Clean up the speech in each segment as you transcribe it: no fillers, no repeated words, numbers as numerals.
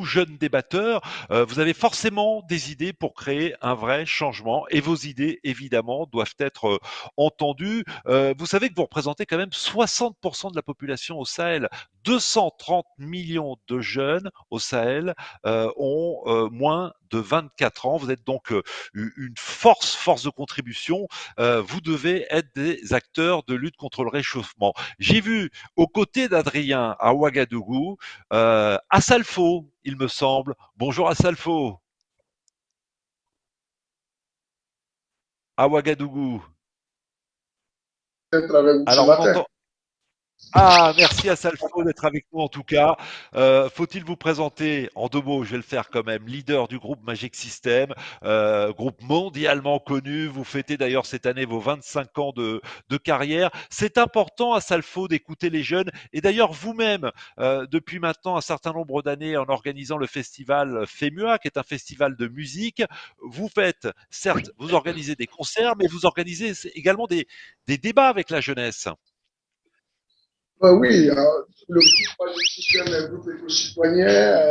jeune débatteur, vous avez forcément des idées pour créer un vrai changement et vos idées, évidemment, doivent être entendues. Vous savez que vous représentez quand même 60% de la population au Sahel. 230 millions de jeunes au Sahel ont moins de 24 ans. Vous êtes donc une force de contribution. Vous devez être des acteurs de lutte contre le réchauffement. J'ai vu aux côtés d'Adrien à Ouagadougou, Assalfo, il me semble. Bonjour Assalfo, à Ouagadougou. Être avec vous ce Alors on matin. entend, ah, merci à Salfo d'être avec nous en tout cas. Faut-il vous présenter en deux mots, je vais le faire quand même, leader du groupe Magic System, groupe mondialement connu. Vous fêtez d'ailleurs cette année vos 25 ans de carrière. C'est important à Salfo d'écouter les jeunes. Et d'ailleurs vous-même, depuis maintenant un certain nombre d'années en organisant le festival FEMUA, qui est un festival de musique, vous faites, certes, vous organisez des concerts, mais vous organisez également des débats avec la jeunesse. Oui, le groupe Magic System est un groupe éco-citoyen.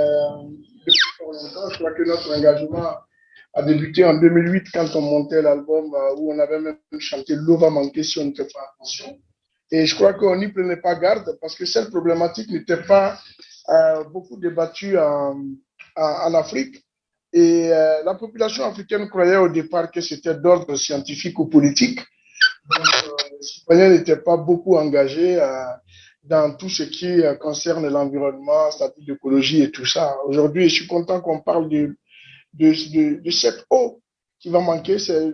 Depuis fort longtemps, je crois que notre engagement a débuté en 2008 quand on montait l'album où on avait même chanté L'eau va manquer si on ne fait pas attention. Et je crois qu'on n'y prenait pas garde parce que cette problématique n'était pas beaucoup débattue en Afrique. Et la population africaine croyait au départ que c'était d'ordre scientifique ou politique. Donc, les citoyens n'étaient pas beaucoup engagés dans tout ce qui concerne l'environnement, statut d'écologie et tout ça. Aujourd'hui, je suis content qu'on parle de cette eau qui va manquer. C'est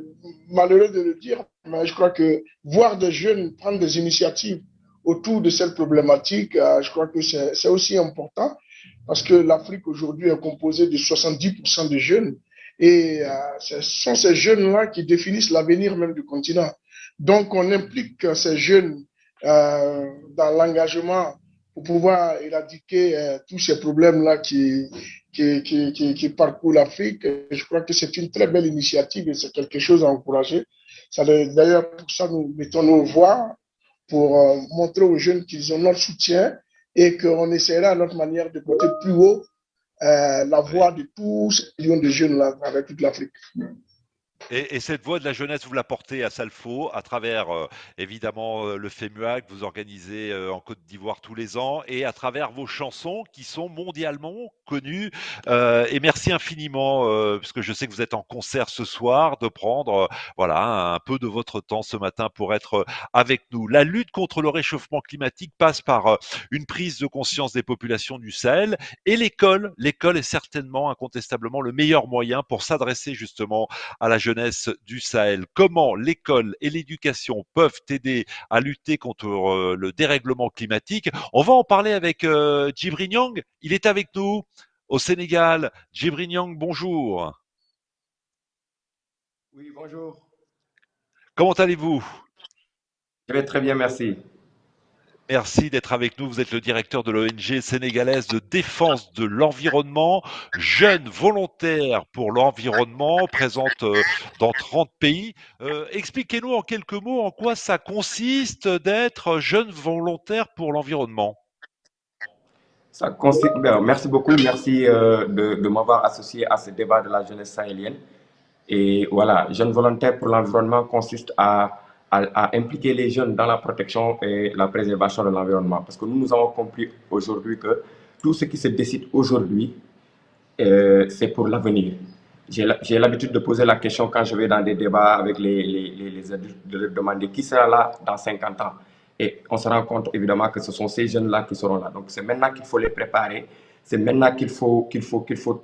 malheureux de le dire, mais je crois que voir des jeunes prendre des initiatives autour de cette problématique, je crois que c'est aussi important parce que l'Afrique aujourd'hui est composée de 70% de jeunes et ce sont ces jeunes-là qui définissent l'avenir même du continent. Donc, on implique ces jeunes dans l'engagement pour pouvoir éradiquer tous ces problèmes-là qui parcourent l'Afrique. Je crois que c'est une très belle initiative et c'est quelque chose à encourager. D'ailleurs, pour ça, nous mettons nos voix pour montrer aux jeunes qu'ils ont notre soutien et qu'on essaiera à notre manière de porter plus haut la Oui. voix de tous ces millions de jeunes là avec toute l'Afrique. Et cette voix de la jeunesse, vous la portez à Salfo à travers évidemment le FEMUA que vous organisez en Côte d'Ivoire tous les ans et à travers vos chansons qui sont mondialement connues. Et merci infiniment, parce que je sais que vous êtes en concert ce soir, de prendre voilà un peu de votre temps ce matin pour être avec nous. La lutte contre le réchauffement climatique passe par une prise de conscience des populations du Sahel et l'école. L'école est certainement, incontestablement, le meilleur moyen pour s'adresser justement à la jeunesse du Sahel. Comment l'école et l'éducation peuvent aider à lutter contre le dérèglement climatique? On va en parler avec Djibril Niang. Il est avec nous au Sénégal. Djibril Niang, bonjour. Oui, bonjour. Comment allez-vous? Je vais très bien, merci. Merci d'être avec nous. Vous êtes le directeur de l'ONG sénégalaise de défense de l'environnement, Jeunes volontaires pour l'environnement, présente dans 30 pays. Expliquez-nous en quelques mots en quoi ça consiste d'être jeune volontaire pour l'environnement. Merci beaucoup, merci de m'avoir associé à ce débat de la jeunesse sahélienne. Et voilà, Jeunes volontaires pour l'environnement consiste à impliquer les jeunes dans la protection et la préservation de l'environnement. Parce que nous avons compris aujourd'hui que tout ce qui se décide aujourd'hui, c'est pour l'avenir. J'ai l'habitude de poser la question quand je vais dans des débats avec les adultes, de leur demander qui sera là dans 50 ans. Et on se rend compte évidemment que ce sont ces jeunes-là qui seront là. Donc c'est maintenant qu'il faut les préparer, c'est maintenant qu'il faut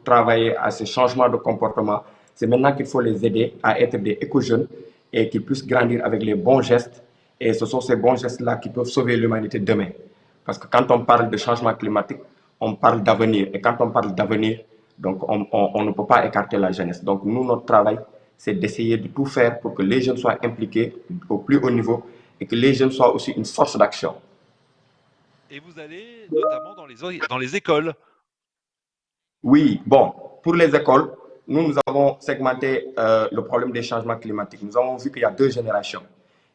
travailler à ce changement de comportement, c'est maintenant qu'il faut les aider à être des éco-jeunes et qu'ils puissent grandir avec les bons gestes. Et ce sont ces bons gestes-là qui peuvent sauver l'humanité demain. Parce que quand on parle de changement climatique, on parle d'avenir. Et quand on parle d'avenir, donc on ne peut pas écarter la jeunesse. Donc nous, notre travail, c'est d'essayer de tout faire pour que les jeunes soient impliqués au plus haut niveau et que les jeunes soient aussi une force d'action. Et vous allez notamment dans les écoles. Oui, bon, pour les écoles, nous avons segmenté le problème des changements climatiques. Nous avons vu qu'il y a deux générations.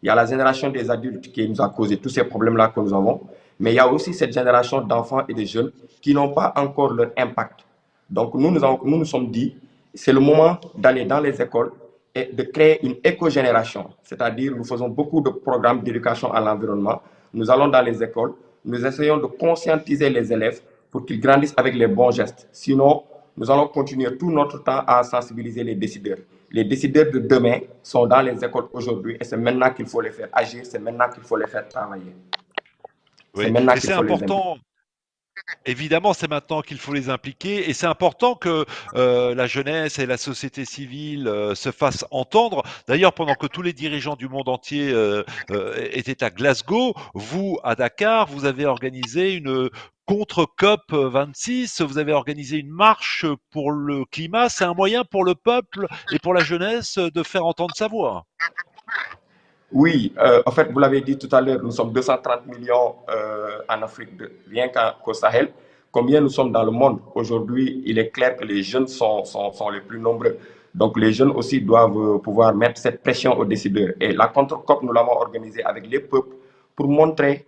Il y a la génération des adultes qui nous a causé tous ces problèmes-là que nous avons, mais il y a aussi cette génération d'enfants et de jeunes qui n'ont pas encore leur impact. Donc nous nous sommes dit, c'est le moment d'aller dans les écoles et de créer une éco-génération. C'est-à-dire, nous faisons beaucoup de programmes d'éducation à l'environnement. Nous allons dans les écoles, nous essayons de conscientiser les élèves pour qu'ils grandissent avec les bons gestes. Sinon, nous allons continuer tout notre temps à sensibiliser les décideurs. Les décideurs de demain sont dans les écoles aujourd'hui et c'est maintenant qu'il faut les faire agir, c'est maintenant qu'il faut les faire travailler. C'est Oui, maintenant et qu'il c'est faut les impliquer. important. Évidemment, c'est maintenant qu'il faut les impliquer et c'est important que la jeunesse et la société civile se fassent entendre. D'ailleurs, pendant que tous les dirigeants du monde entier étaient à Glasgow, vous, à Dakar, vous avez organisé une contre-COP 26, vous avez organisé une marche pour le climat. C'est un moyen pour le peuple et pour la jeunesse de faire entendre sa voix. Oui, en fait, vous l'avez dit tout à l'heure, nous sommes 230 millions en Afrique, rien qu'au Sahel. Combien nous sommes dans le monde? Aujourd'hui, il est clair que les jeunes sont les plus nombreux. Donc, les jeunes aussi doivent pouvoir mettre cette pression aux décideurs. Et la contre-COP, nous l'avons organisée avec les peuples pour montrer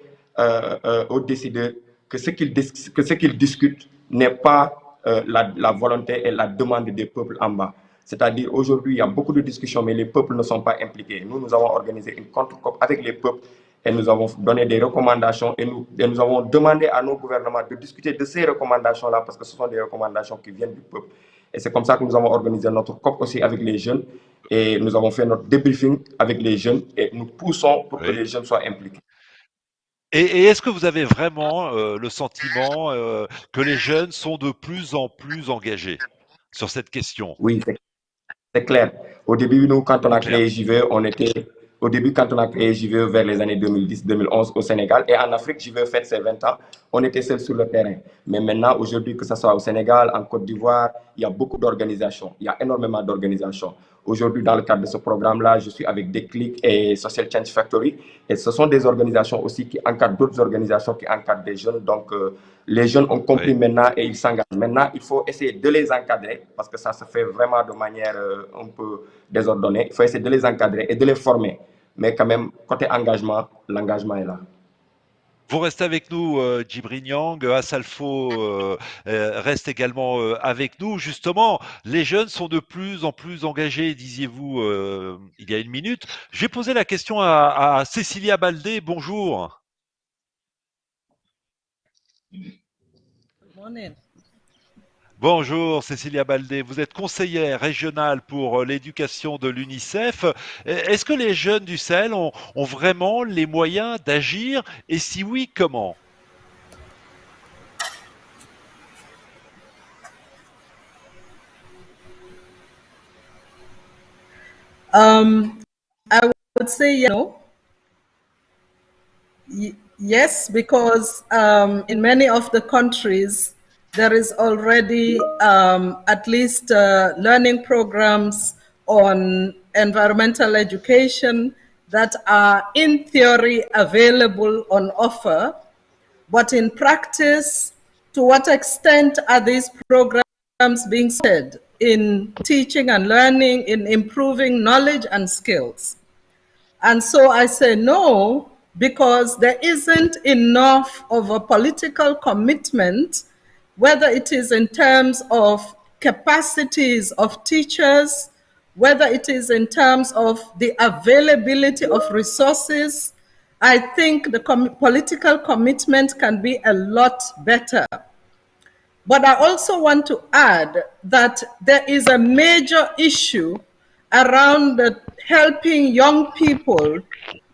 aux décideurs que ce qu'ils discutent n'est pas la volonté et la demande des peuples en bas. C'est-à-dire, aujourd'hui, il y a beaucoup de discussions, mais les peuples ne sont pas impliqués. Nous avons organisé une contre-COP avec les peuples et nous avons donné des recommandations et nous avons demandé à nos gouvernements de discuter de ces recommandations-là parce que ce sont des recommandations qui viennent du peuple. Et c'est comme ça que nous avons organisé notre COP aussi avec les jeunes et nous avons fait notre débriefing avec les jeunes et nous poussons pour que les jeunes soient impliqués. Et est-ce que vous avez vraiment le sentiment que les jeunes sont de plus en plus engagés sur cette question? Oui, c'est clair. Au début, nous, quand on a Claire. créé JVE, au début, quand on a créé JVE vers les années 2010-2011 au Sénégal et en Afrique, JVE fête ses 20 ans, on était seul sur le terrain. Mais maintenant, aujourd'hui, que ce soit au Sénégal, en Côte d'Ivoire, il y a beaucoup d'organisations. Il y a énormément d'organisations. Aujourd'hui, dans le cadre de ce programme-là, je suis avec Déclic et Social Change Factory. Et ce sont des organisations aussi qui encadrent d'autres organisations qui encadrent des jeunes. Donc, les jeunes ont compris maintenant et ils s'engagent. Maintenant, il faut essayer de les encadrer parce que ça se fait vraiment de manière un peu désordonnée. Il faut essayer de les encadrer et de les former. Mais quand même, côté engagement, l'engagement est là. Vous restez avec nous, Djibril Niang. Assalfo reste également avec nous. Justement, les jeunes sont de plus en plus engagés, disiez-vous il y a une minute. Je vais poser la question à Cécilia Baldé. Bonjour. Good morning. Bonjour Cécilia Baldé, vous êtes conseillère régionale pour l'éducation de l'UNICEF. Est-ce que les jeunes du Sahel ont vraiment les moyens d'agir et si oui, comment? I would say, yes, because in many of the countries, there is already at least learning programs on environmental education that are in theory available on offer, but in practice, to what extent are these programs being said in teaching and learning, in improving knowledge and skills? And so I say no, because there isn't enough of a political commitment, whether it is in terms of capacities of teachers, whether it is in terms of the availability of resources. I think the political commitment can be a lot better. But I also want to add that there is a major issue around helping young people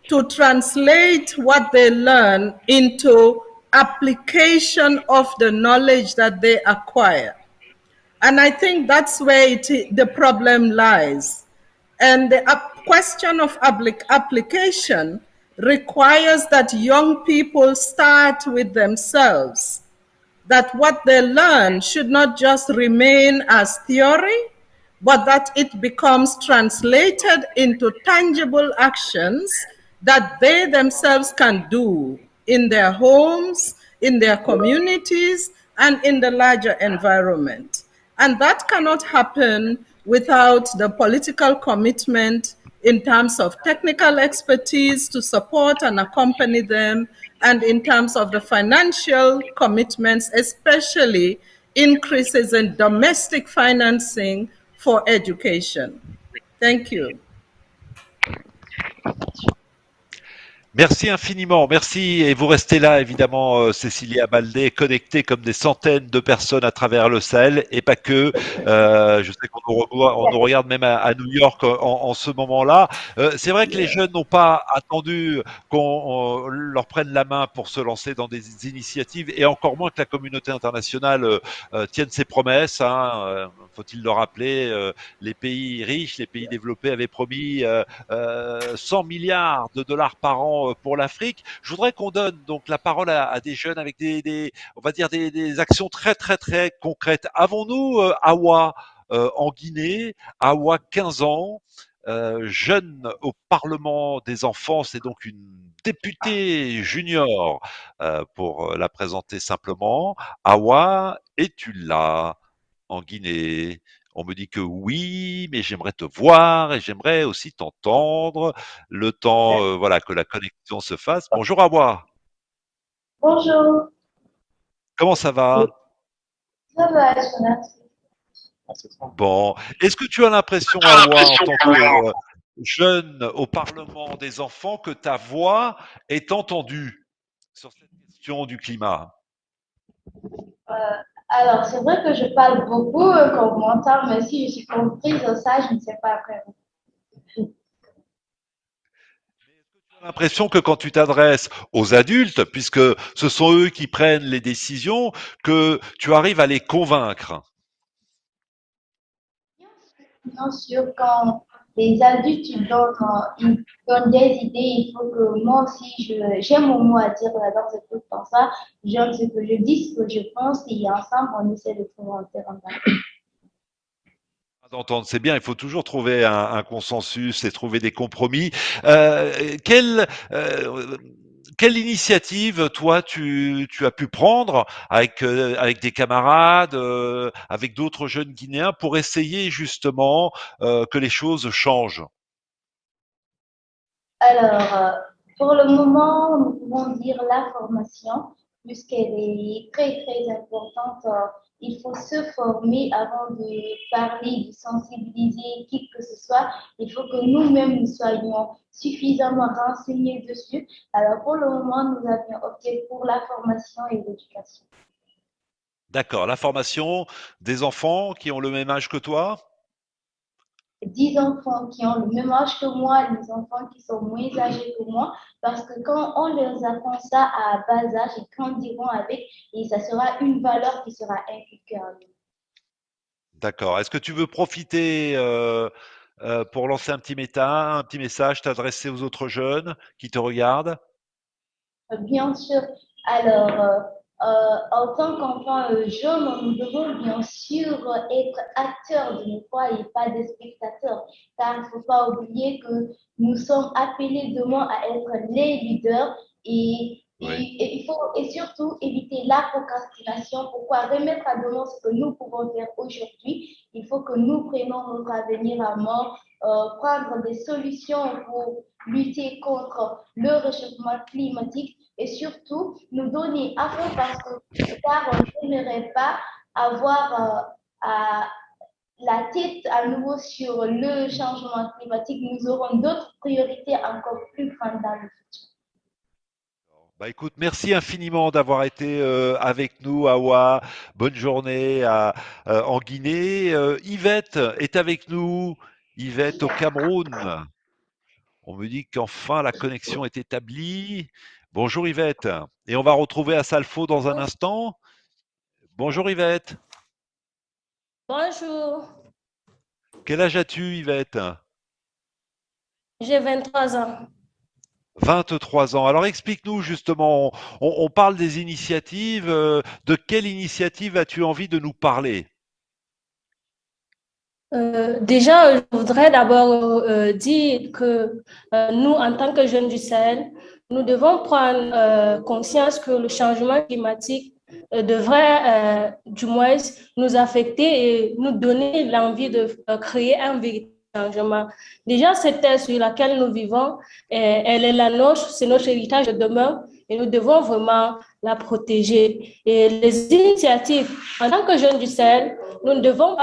to translate what they learn into application of the knowledge that they acquire. And I think that's where the problem lies. And the question of application requires that young people start with themselves, that what they learn should not just remain as theory, but that it becomes translated into tangible actions that they themselves can do in their homes, in their communities, and in the larger environment. And that cannot happen without the political commitment in terms of technical expertise to support and accompany them, and in terms of the financial commitments, especially increases in domestic financing for education. Thank you. Merci infiniment, merci. Et vous restez là, évidemment, Cécilia Baldé, connectée comme des centaines de personnes à travers le Sahel et pas que. Je sais qu'on on nous regarde même à New York en ce moment-là. C'est vrai que les jeunes n'ont pas attendu qu'on leur prenne la main pour se lancer dans des initiatives et encore moins que la communauté internationale tienne ses promesses. Hein, faut-il le rappeler, les pays riches, les pays développés avaient promis 100 milliards de dollars par an pour l'Afrique. Je voudrais qu'on donne donc la parole à des jeunes avec on va dire des actions très très très concrètes. Avons-nous Awa en Guinée, Awa 15 ans, jeune au Parlement des enfants, c'est donc une députée junior pour la présenter simplement. Awa, es-tu là en Guinée? On me dit que oui, mais j'aimerais te voir et j'aimerais aussi t'entendre. Le temps, voilà, que la connexion se fasse. Bonjour Awa, Bonjour, comment ça va? ça va, je merci. Bon, est-ce que tu as l'impression, Awa, en tant que jeune au Parlement des enfants, que ta voix est entendue sur cette question du climat? Euh, alors, c'est vrai que je parle beaucoup quand on m'entend, mais si je suis comprise, ça, je ne sais pas après. J'ai l'impression que quand tu t'adresses aux adultes, puisque ce sont eux qui prennent les décisions, que tu arrives à les convaincre. Bien sûr, quand les adultes ils donnent des idées, il faut que moi aussi, j'ai mon mot à dire dans ce truc dans ça. J'aime ce que je dis, ce que je pense, et ensemble, on essaie de trouver un terrain d'entente. D'entendre, c'est bien, il faut toujours trouver un consensus et trouver des compromis. Quelle initiative, toi, tu as pu prendre avec des camarades, avec d'autres jeunes Guinéens pour essayer justement que les choses changent? Alors, pour le moment, nous pouvons dire la formation, puisqu'elle est très, très importante. Il faut se former avant de parler, de sensibiliser qui que ce soit. Il faut que nous-mêmes nous soyons suffisamment renseignés dessus. Alors, pour le moment, nous avions opté pour la formation et l'éducation. D'accord, la formation des enfants qui ont le même âge que toi? 10 enfants qui ont le même âge que moi, les enfants qui sont moins âgés que moi, parce que quand on leur apprend ça à bas âge, ils grandiront avec et ça sera une valeur qui sera inculquée en eux. D'accord. Est-ce que tu veux profiter pour lancer un petit message, t'adresser aux autres jeunes qui te regardent? Bien sûr, alors, en tant qu'enfant jeune, nous devons bien sûr être acteurs de nos choix et pas des spectateurs, car il ne faut pas oublier que nous sommes appelés demain à être les leaders Oui. et il faut et surtout éviter la procrastination. Pourquoi remettre à demain ce que nous pouvons faire aujourd'hui? Il faut que nous prenions notre avenir à main, prendre des solutions pour lutter contre le réchauffement climatique et surtout nous donner à fond parce que car on n'aimerait pas avoir la tête à nouveau sur le changement climatique. Nous aurons d'autres priorités encore plus grandes dans le futur. Bah écoute, merci infiniment d'avoir été avec nous, Awa. Bonne journée en Guinée. Yvette est avec nous. Yvette au Cameroun. On me dit qu'enfin la connexion est établie. Bonjour Yvette. Et on va retrouver Assalfo dans un instant. Bonjour Yvette. Bonjour, Quel âge as-tu, Yvette? j'ai 23 ans. 23 ans. Alors explique-nous justement, on parle des initiatives. De quelle initiative as-tu envie de nous parler? Déjà, je voudrais d'abord dire que nous, en tant que jeunes du Sahel, nous devons prendre conscience que le changement climatique devrait du moins nous affecter et nous donner l'envie de créer un véritable changement. Déjà, cette terre sur laquelle nous vivons, elle est la nôtre, c'est notre héritage de demain et nous devons vraiment la protéger. Et les initiatives, en tant que jeunes du Sahel, nous devons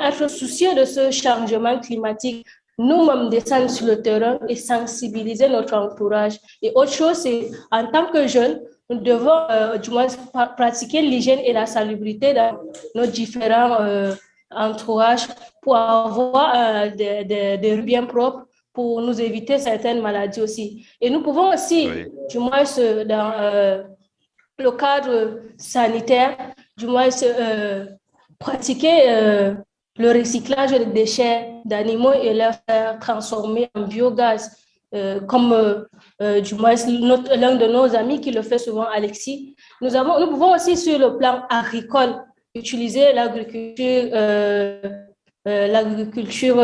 être soucieux de ce changement climatique, nous-mêmes descendre sur le terrain et sensibiliser notre entourage. Et autre chose, c'est en tant que jeunes, nous devons du moins pratiquer l'hygiène et la salubrité dans nos différents entourages pour avoir des rues bien propres, pour nous éviter certaines maladies aussi. Et nous pouvons aussi, du moins dans le cadre sanitaire, du moins pratiquer le recyclage des déchets d'animaux et les faire transformer en biogaz, comme du moins l'un de nos amis qui le fait souvent, Alexis. Nous pouvons aussi, sur le plan agricole, utiliser l'agriculture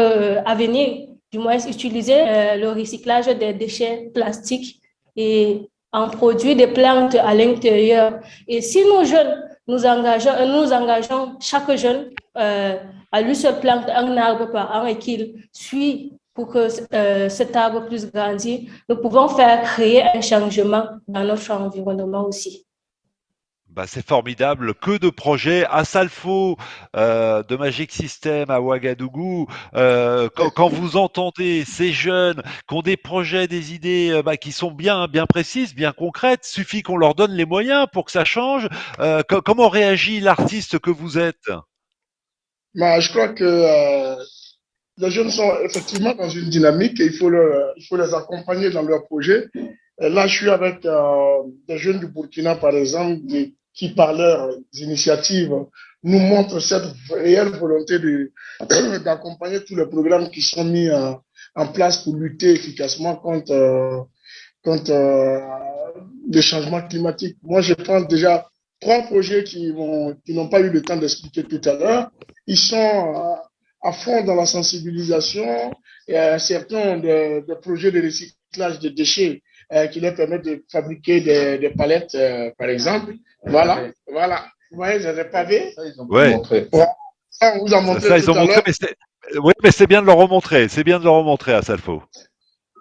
à venir, du moins utiliser le recyclage des déchets plastiques et en produire des plantes à l'intérieur. Et si nos jeunes, nous engageons chaque jeune à lui seul plante un arbre par an et qu'il suit pour que cet arbre puisse grandir, nous pouvons faire créer un changement dans notre environnement aussi. Bah, c'est formidable, que de projets à Salfo, de Magic System à Ouagadougou. Quand vous entendez ces jeunes qui ont des projets, des idées qui sont bien précises, bien concrètes, suffit qu'on leur donne les moyens pour que ça change. Comment réagit l'artiste que vous êtes? Je crois que les jeunes sont effectivement dans une dynamique et il faut les accompagner dans leurs projets. Et là, je suis avec des jeunes du Burkina, par exemple, qui, par leurs initiatives, nous montrent cette réelle volonté d'accompagner tous les programmes qui sont mis en place pour lutter efficacement contre le changement climatique. Moi, je pense déjà 3 projets qui n'ont pas eu le temps d'expliquer tout à l'heure. Ils sont à fond dans la sensibilisation et certains des projets de recyclage de déchets qui leur permettent de fabriquer des palettes, par exemple. Voilà. Vous voyez, j'ai pavés. Ça, ils ont montré. Ça, on vous a montré ça, ils tout ont à montré, l'heure. mais c'est bien de leur remontrer. C'est bien de leur remontrer à Salfo.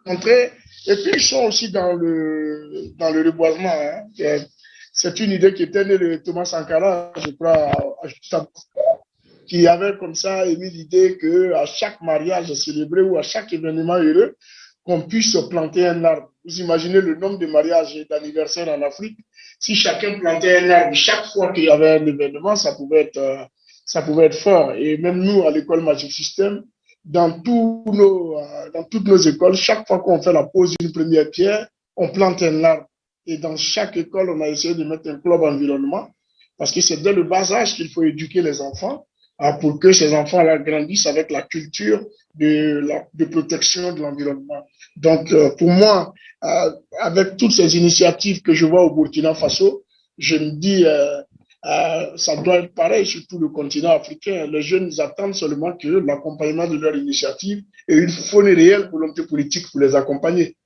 Et puis, ils sont aussi dans le reboisement. Hein. C'est une idée qui était née de Thomas Sankara, je crois, qui avait comme ça émis l'idée qu'à chaque mariage célébré ou à chaque événement heureux, qu'on puisse planter un arbre. Vous imaginez le nombre de mariages et d'anniversaires en Afrique. Si chacun plantait un arbre chaque fois qu'il y avait un événement, ça pouvait être fort. Et même nous, à l'école Magic System, dans toutes nos écoles, chaque fois qu'on fait la pose d'une première pierre, on plante un arbre. Et dans chaque école, on a essayé de mettre un club environnement parce que c'est dès le bas âge qu'il faut éduquer les enfants pour que ces enfants-là grandissent avec la culture de protection de l'environnement. Donc, pour moi, avec toutes ces initiatives que je vois au Burkina Faso, je me dis, ça doit être pareil sur tout le continent africain. Les jeunes attendent seulement que l'accompagnement de leur initiative et il faut une réelle volonté politique pour les accompagner.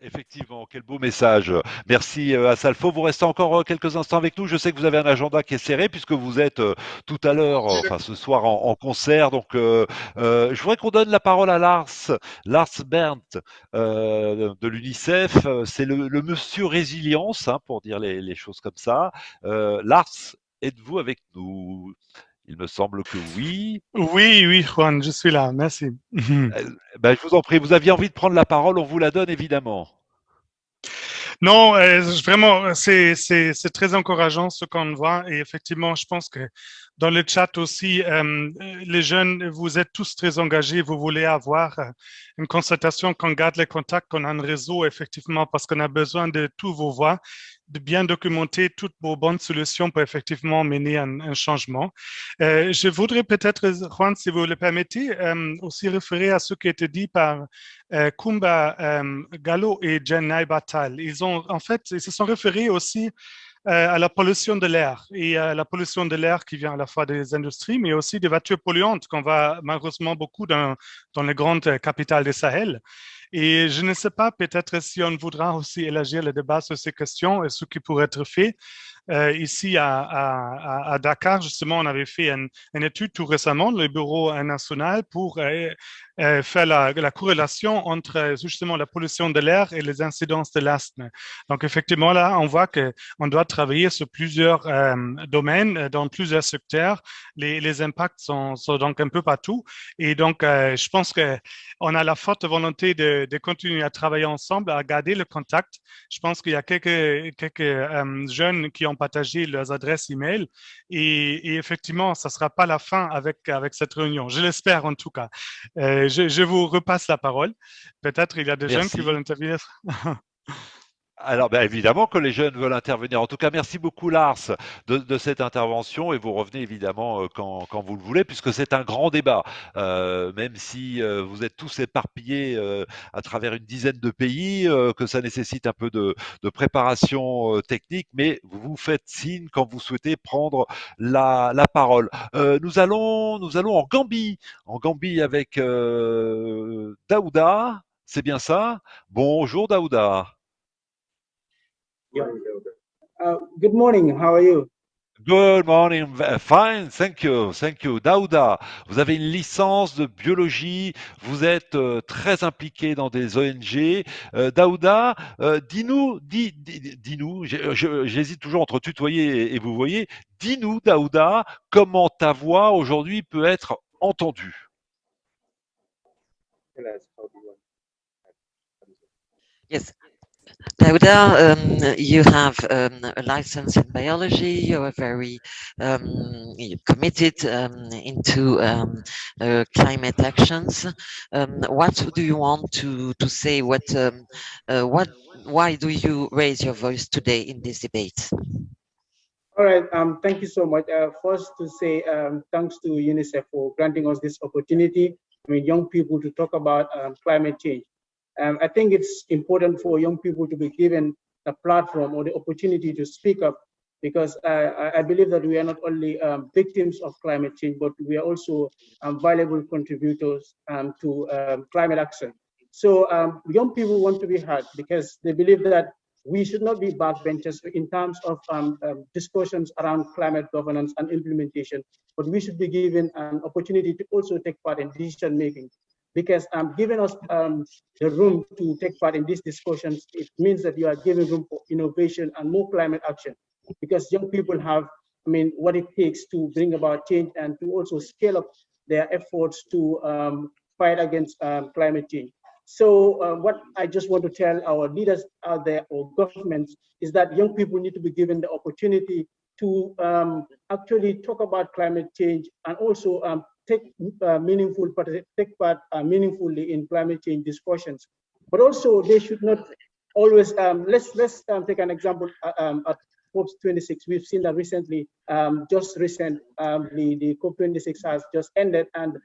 Effectivement, quel beau message. Merci à Salfo. Vous restez encore quelques instants avec nous. Je sais que vous avez un agenda qui est serré puisque vous êtes tout à l'heure, enfin ce soir en concert. Donc, je voudrais qu'on donne la parole à Lars Berndt de l'UNICEF. C'est le monsieur résilience, hein, pour dire les choses comme ça. Lars, êtes-vous avec nous? Il me semble que oui. Oui, Juan, je suis là. Merci. Ben, je vous en prie, vous aviez envie de prendre la parole, on vous la donne évidemment. Non, vraiment, c'est très encourageant ce qu'on voit. Et effectivement, je pense que dans le chat aussi, les jeunes, vous êtes tous très engagés. Vous voulez avoir une constatation qu'on garde les contacts, qu'on a un réseau, effectivement, parce qu'on a besoin de toutes vos voix, de bien documenter toutes vos bonnes solutions pour effectivement mener un changement. Je voudrais peut-être, Juan, si vous le permettez, aussi référer à ce qui a été dit par Kumba Gallo et Jenai Batal. Ils se sont référés aussi à la pollution de l'air et à la pollution de l'air qui vient à la fois des industries, mais aussi des voitures polluantes qu'on voit malheureusement beaucoup dans les grandes capitales du Sahel. Et je ne sais pas, peut-être si on voudra aussi élargir le débat sur ces questions et ce qui pourrait être fait. ici à Dakar, justement, on avait fait une étude tout récemment, le Bureau national, pour faire la corrélation entre justement la pollution de l'air et les incidences de l'asthme. Donc, effectivement, là, on voit qu'on doit travailler sur plusieurs domaines, dans plusieurs secteurs. Les impacts sont donc un peu partout. Et donc, je pense qu'on a la forte volonté de continuer à travailler ensemble, à garder le contact. Je pense qu'il y a quelques jeunes qui ont partagé leurs adresses email et effectivement, ça ne sera pas la fin avec cette réunion. Je l'espère en tout cas. Je vous repasse la parole. Peut-être il y a des jeunes qui veulent Merci. intervenir. Alors, bien évidemment que les jeunes veulent intervenir. En tout cas, merci beaucoup, Lars, de cette intervention. Et vous revenez évidemment quand vous le voulez, puisque c'est un grand débat. Même si vous êtes tous éparpillés à travers une dizaine de pays, que ça nécessite un peu de préparation technique, mais vous vous faites signe quand vous souhaitez prendre la parole. Nous allons en Gambie avec Daouda. C'est bien ça? Bonjour, Daouda. Good morning. How are you? Good morning, fine, thank you, thank you. Daouda, vous avez une licence de biologie, vous êtes très impliqué dans des ONG. Daouda, dis-nous, j'hésite toujours entre tutoyer et vous voyez, dis-nous, Daouda, comment ta voix aujourd'hui peut être entendue. Yes. Dauda, you have a license in biology. You are very committed into climate actions. What do you want to say? Why do you raise your voice today in this debate? All right. Thank you so much. First, to say thanks to UNICEF for granting us this opportunity. I mean, young people to talk about climate change. I think it's important for young people to be given a platform or the opportunity to speak up, because I believe that we are not only victims of climate change, but we are also valuable contributors to climate action. So young people want to be heard because they believe that we should not be backbenchers in terms of discussions around climate governance and implementation, but we should be given an opportunity to also take part in decision making. Because giving us the room to take part in these discussions, it means that you are giving room for innovation and more climate action. Because young people have, I mean, what it takes to bring about change and to also scale up their efforts to fight against climate change. So what I just want to tell our leaders out there or governments is that young people need to be given the opportunity to actually talk about climate change and also take part meaningfully in climate change discussions. But also they should not always, let's take an example at COP26. We've seen that recently, the COP26 has just ended and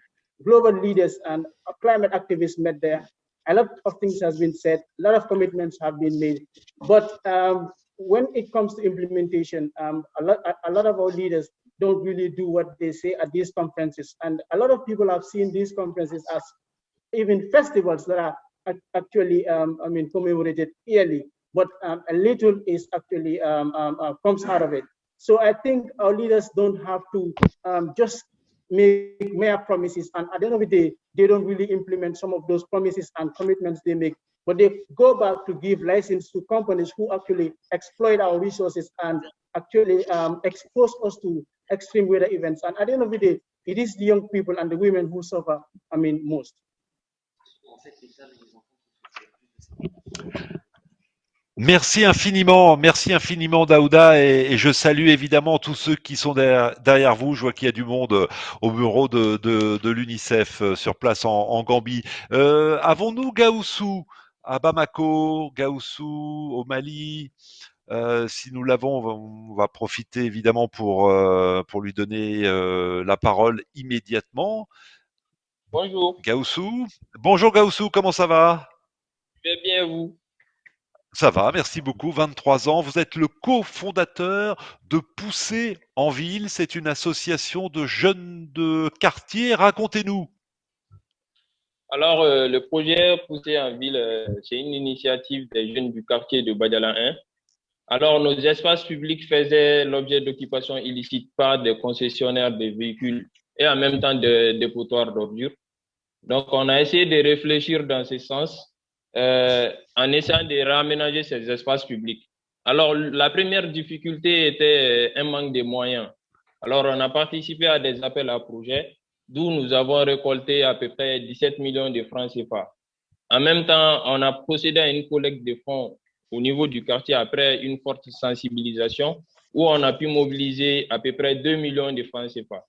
global leaders and climate activists met there. A lot of things has been said, a lot of commitments have been made, but when it comes to implementation, a lot of our leaders don't really do what they say at these conferences. And a lot of people have seen these conferences as even festivals that are actually, commemorated yearly, but a little is actually comes out of it. So I think our leaders don't have to just make mere promises, and at the end of the day, they don't really implement some of those promises and commitments they make, but they go back to give license to companies who actually exploit our resources and actually expose us to extreme weather events. And at the end of the day, it is the young people and the women who suffer, most. Merci infiniment Daouda, et je salue évidemment tous ceux qui sont derrière vous. Je vois qu'il y a du monde au bureau de l'UNICEF sur place en Gambie. Avons-nous Gaoussou à Bamako, Gaoussou au Mali? Si nous l'avons, on va profiter évidemment pour lui donner la parole immédiatement. Bonjour. Gaoussou. Bonjour Gaoussou, comment ça va? Je vais bien, vous? Ça va, merci beaucoup. 23 ans. Vous êtes le cofondateur de Pousser en ville. C'est une association de jeunes de quartier. Racontez-nous. Alors, le projet Pousser en ville, c'est une initiative des jeunes du quartier de Badiala 1 Alors, nos espaces publics faisaient l'objet d'occupation illicite par des concessionnaires de véhicules et en même temps des dépotoirs d'ordures. Donc, on a essayé de réfléchir dans ce sens en essayant de réaménager ces espaces publics. Alors, la première difficulté était un manque de moyens. Alors, on a participé à des appels à projets, d'où nous avons récolté à peu près 17 millions de francs CFA. En même temps, on a procédé à une collecte de fonds au niveau du quartier après une forte sensibilisation, où on a pu mobiliser à peu près 2 millions de francs CFA.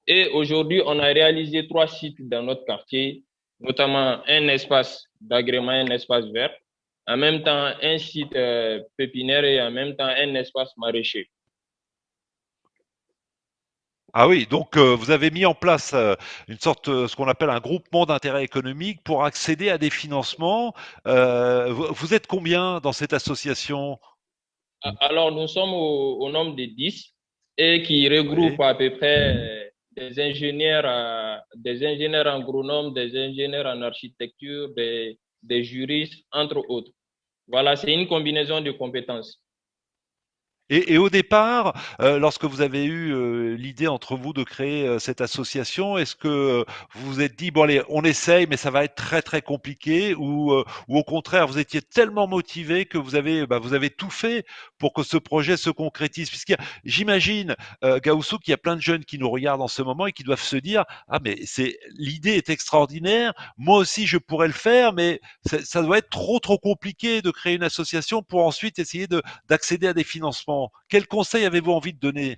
Et aujourd'hui, on a réalisé 3 sites dans notre quartier, notamment un espace d'agrément, un espace vert, en même temps un site pépinière et en même temps un espace maraîcher. Ah oui, donc vous avez mis en place une sorte, ce qu'on appelle un groupement d'intérêt économique pour accéder à des financements. Vous êtes combien dans cette association? Alors, nous sommes au nombre de 10 et qui regroupent Oui. à peu près des ingénieurs agronomes, des ingénieurs en architecture, des juristes, entre autres. Voilà, c'est une combinaison de compétences. Et au départ, lorsque vous avez eu l'idée entre vous de créer cette association, est-ce que vous vous êtes dit, bon allez, on essaye, mais ça va être très très compliqué, ou au contraire, vous étiez tellement motivé que vous avez tout fait pour que ce projet se concrétise? J'imagine, Gaussou, qu'il y a plein de jeunes qui nous regardent en ce moment et qui doivent se dire, ah mais l'idée est extraordinaire, moi aussi je pourrais le faire, mais ça doit être trop compliqué de créer une association pour ensuite essayer d'accéder à des financements. Quel conseil avez-vous envie de donner?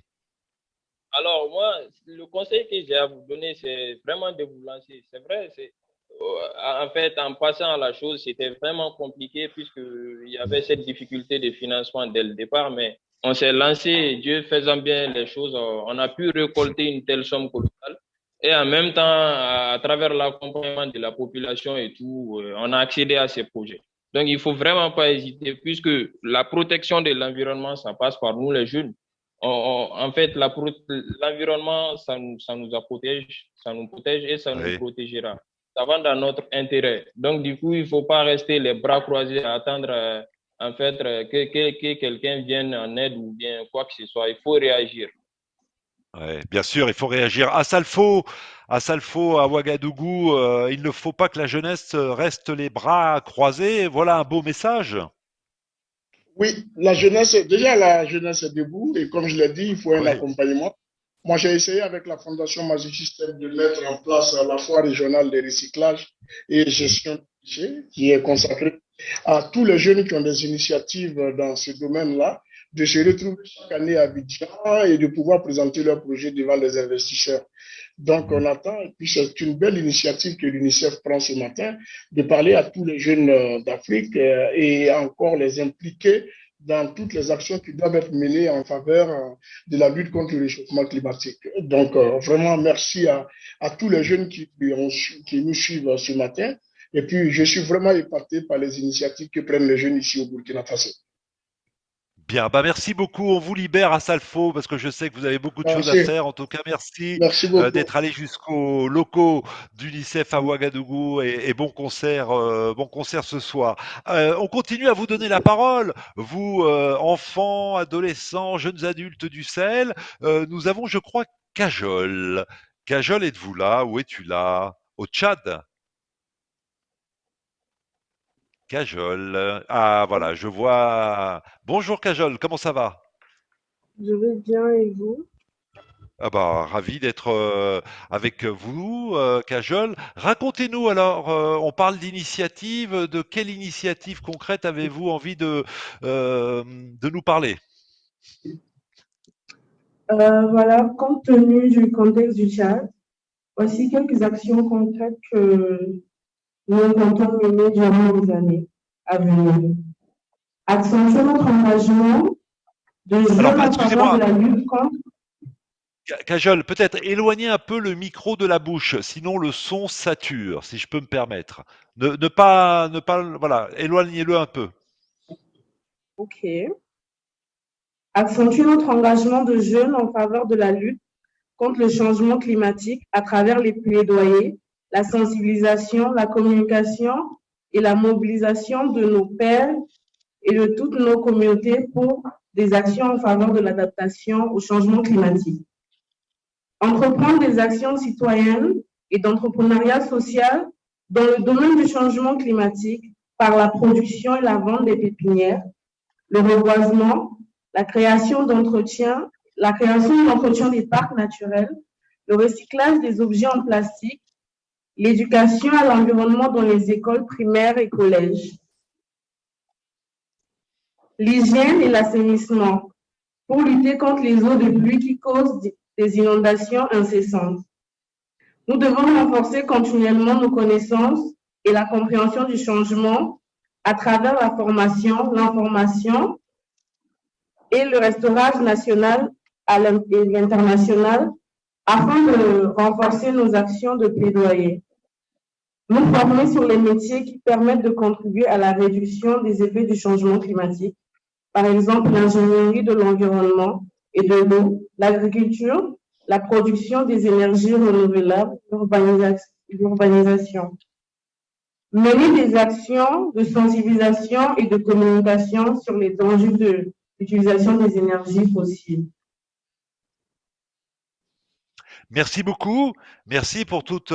Alors, moi, le conseil que j'ai à vous donner, c'est vraiment de vous lancer. C'est vrai, en fait, en passant à la chose, c'était vraiment compliqué puisqu'il y avait cette difficulté de financement dès le départ, mais on s'est lancé et Dieu faisant bien les choses, on a pu récolter une telle somme colossale. Et en même temps, à travers l'accompagnement de la population et tout, on a accédé à ces projets. Donc, il faut vraiment pas hésiter puisque la protection de l'environnement, ça passe par nous les jeunes. En fait, l'environnement, ça nous protège, ça nous protège et ça nous Oui. protégera. Ça va dans notre intérêt. Donc, du coup, il ne faut pas rester les bras croisés à attendre en fait, que quelqu'un vienne en aide ou bien quoi que ce soit. Il faut réagir. Ouais, bien sûr, il faut réagir. À Salfo, à Ouagadougou, il ne faut pas que la jeunesse reste les bras croisés. Voilà un beau message. Oui, la jeunesse est debout et comme je l'ai dit, il faut un Oui. accompagnement. Moi, j'ai essayé avec la Fondation Magic System de mettre en place la foire régionale de recyclage et gestion des déchets qui est consacrée à tous les jeunes qui ont des initiatives dans ce domaine-là, de se retrouver chaque année à Abidjan et de pouvoir présenter leurs projets devant les investisseurs. Donc, on attend, et puis c'est une belle initiative que l'UNICEF prend ce matin, de parler à tous les jeunes d'Afrique et encore les impliquer dans toutes les actions qui doivent être menées en faveur de la lutte contre le réchauffement climatique. Donc, vraiment, merci à tous les jeunes qui nous suivent ce matin. Et puis, je suis vraiment épaté par les initiatives que prennent les jeunes ici au Burkina Faso. Bien, merci beaucoup. On vous libère à Salfo parce que je sais que vous avez beaucoup de choses à Merci, faire. En tout cas, merci merci beaucoup. d'être allé jusqu'aux locaux d'UNICEF à Ouagadougou et bon concert ce soir. On continue à vous donner la parole, vous, enfants, adolescents, jeunes adultes du Sahel. Nous avons, je crois, Kajol. Kajol, êtes-vous là? Où es-tu là? Au Tchad? Kajol. Ah, voilà, je vois. Bonjour Kajol, comment ça va? Je vais bien et vous? Ah bah, ravi d'être avec vous, Kajol. Racontez-nous alors, on parle d'initiative, de quelle initiative concrète avez-vous envie de nous parler? Voilà, compte tenu du contexte du Tchad, voici quelques actions concrètes que nous comptons mener durant les années à venir. Accentuer notre engagement de jeunes Alors, en faveur de excusez-moi, la lutte contre. Kajol, peut-être éloigner un peu le micro de la bouche, sinon le son sature, si je peux me permettre. Ne pas, voilà, éloignez-le un peu. OK. Accentuer notre engagement de jeunes en faveur de la lutte contre le changement climatique à travers les plaidoyers, la sensibilisation, la communication et la mobilisation de nos pairs et de toutes nos communautés pour des actions en faveur de l'adaptation au changement climatique. Entreprendre des actions citoyennes et d'entrepreneuriat social dans le domaine du changement climatique par la production et la vente des pépinières, le reboisement, la création d'entretien des parcs naturels, le recyclage des objets en plastique, l'éducation à l'environnement dans les écoles primaires et collèges, l'hygiène et l'assainissement pour lutter contre les eaux de pluie qui causent des inondations incessantes. Nous devons renforcer continuellement nos connaissances et la compréhension du changement à travers la formation, l'information et le restaurage national et l'international afin de renforcer nos actions de plaidoyer. Nous former sur les métiers qui permettent de contribuer à la réduction des effets du changement climatique, par exemple l'ingénierie de l'environnement et de l'eau, l'agriculture, la production des énergies renouvelables, l'urbanisation. Mener des actions de sensibilisation et de communication sur les dangers de l'utilisation des énergies fossiles. Merci beaucoup. Merci pour toutes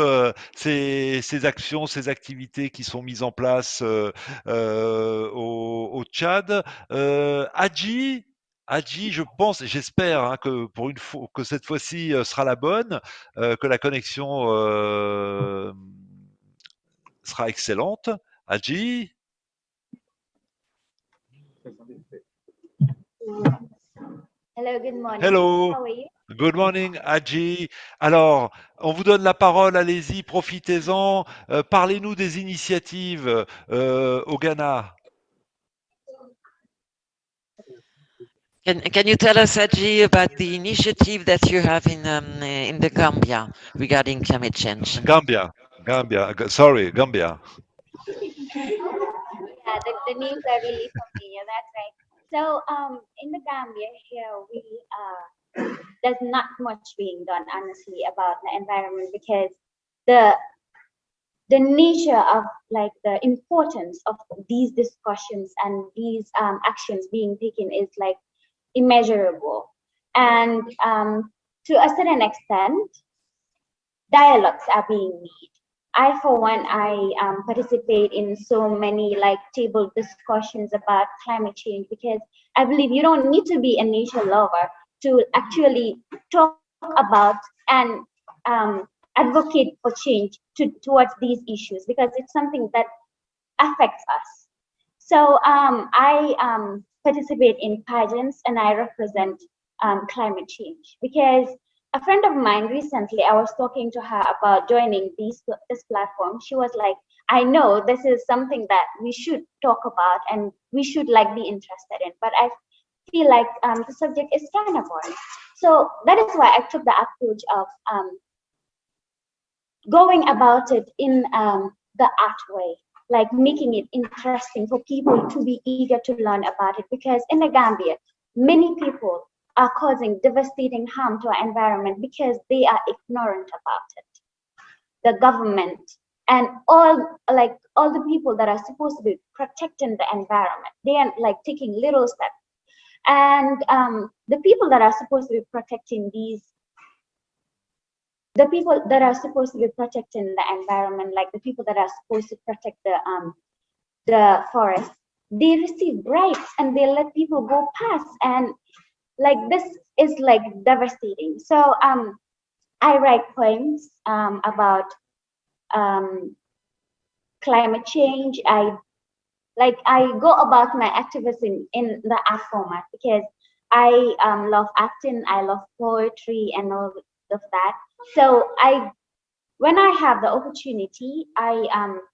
ces actions, ces activités qui sont mises en place au Tchad. Hadji, je pense, j'espère hein, que pour une fois, que cette fois-ci sera la bonne, que la connexion sera excellente. Hadji. Hello, good morning. Hello. How are you? Good morning, Hadji. Alors, on vous donne la parole, allez-y, profitez-en. Parlez-nous des initiatives au Ghana. Can you tell us, Hadji, about the initiative that you have in the Gambia regarding climate change? Gambia. Sorry, Gambia. Yeah, the names are really familiar. That's right. So, in the Gambia here, there's not much being done, honestly, about the environment because the nature of like the importance of these discussions and these actions being taken is like immeasurable, and to a certain extent, dialogues are being made. I, for one, participate in so many like table discussions about climate change because I believe you don't need to be a nature lover to actually talk about and advocate for change towards these issues because it's something that affects us. So I participate in pageants and I represent climate change because a friend of mine recently, I was talking to her about joining this platform. She was like, I know this is something that we should talk about and we should like be interested in, but I feel like the subject is kind of boring. So that is why I took the approach of going about it in the art way, like making it interesting for people to be eager to learn about it. Because in the Gambia, many people are causing devastating harm to our environment because they are ignorant about it. The government and all the people that are supposed to be protecting the environment, they are like taking little steps. And the people that are supposed to be protecting the environment, like the people that are supposed to protect the forest, they receive bribes and they let people go past, and like this is like devastating. So I write poems about climate change. I go about my activism in the art format because I love acting, I love poetry and all of that. So when I have the opportunity, I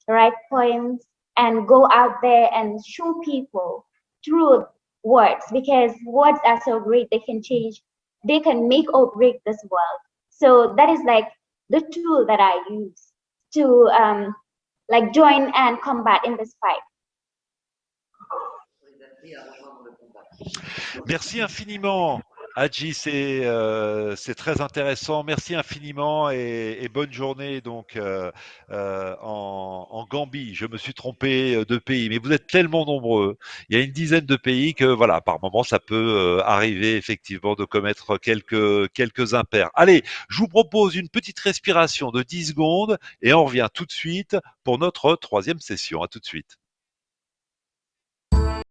write poems and go out there and show people through words, because words are so great. They can change, they can make or break this world. So that is like the tool that I use to like join and combat in this fight. Merci infiniment. Hadji, c'est très intéressant. Merci infiniment et bonne journée donc en Gambie. Je me suis trompé de pays, mais vous êtes tellement nombreux. Il y a une dizaine de pays que voilà, par moment, ça peut arriver effectivement de commettre quelques impairs. Allez, je vous propose une petite respiration de 10 secondes et on revient tout de suite pour notre troisième session. À tout de suite.